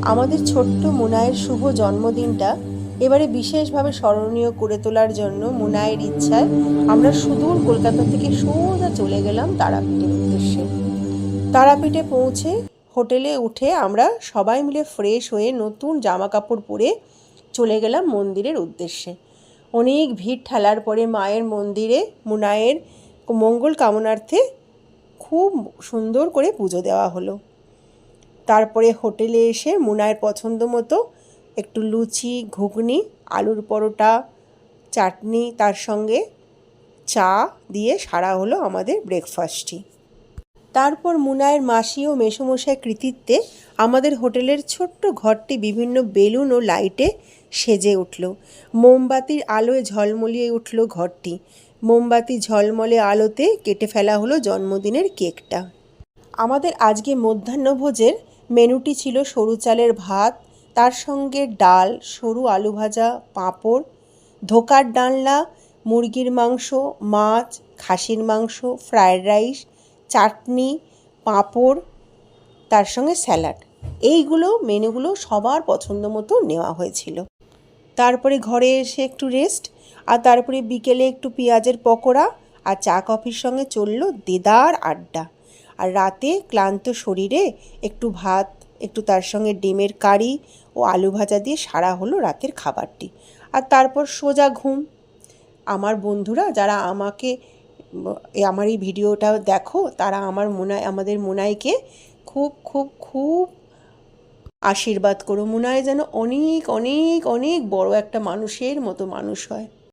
আমাদের ছোট্ট মুনায়ের শুভ জন্মদিনটা এবারে বিশেষভাবে স্মরণীয় করে তোলার জন্য মুনায়ের ইচ্ছায় আমরা সুদূর কলকাতা থেকে সোজা চলে গেলাম তারাপীঠের উদ্দেশ্যে। তারাপীঠে পৌঁছে হোটেলে উঠে আমরা সবাই মিলে ফ্রেশ হয়ে নতুন জামা কাপড় পরে চলে গেলাম মন্দিরের উদ্দেশ্যে। অনেক ভিড় ঠেলার পরে মায়ের মন্দিরে মুনায়ের মঙ্গল কামনার্থে খুব সুন্দর করে পুজো দেওয়া হলো। তারপরে হোটেলে এসে মুনায়ের পছন্দ মতো একটু লুচি, ঘুগনি, আলুর পরোটা, চাটনি, তার সঙ্গে চা দিয়ে সারা হলো আমাদের ব্রেকফাস্টটি। তারপর মুনায়ের মাসি ও মেসোমশাই কৃতিত্বে আমাদের হোটেলের ছোট্ট ঘরটি বিভিন্ন বেলুন ও লাইটে সেজে উঠল। মোমবাতির আলোয় ঝলমলিয়ে উঠল ঘরটি। মোমবাতি ঝলমলে আলোতে কেটে ফেলা হলো জন্মদিনের কেকটা। আমাদের আজকে মধ্যাহ্নভোজের মেনুটি ছিল সরু চালের ভাত, তার সঙ্গে ডাল, সরু আলু ভাজা, পাঁপড়, ধোকার ডালনা, মুরগির মাংস, মাছ, খাসির মাংস, ফ্রায়েড রাইস, চাটনি, পাঁপড়, তার সঙ্গে স্যালাড। এইগুলো মেনুগুলো সবার পছন্দ মতো নেওয়া হয়েছিল। তারপরে ঘরে এসে একটু রেস্ট, আর তারপরে বিকেলে একটু পেঁয়াজের পকোড়া আর চা কফির সঙ্গে চলল দেদার আড্ডা। আর রাতে ক্লান্ত শরীরে একটু ভাত, একটু তার সঙ্গে ডিমের কারি ও আলু ভাজা দিয়ে সারা হলো রাতের খাবারটি। আর তারপর সোজা ঘুম। আমার বন্ধুরা যারা আমার এই ভিডিওটা দেখো, তারা আমাদের মুনাইকে খুব খুব খুব আশীর্বাদ করো। মুনাই যেন অনেক অনেক অনেক বড় একটা মানুষের মতো মানুষ হয়।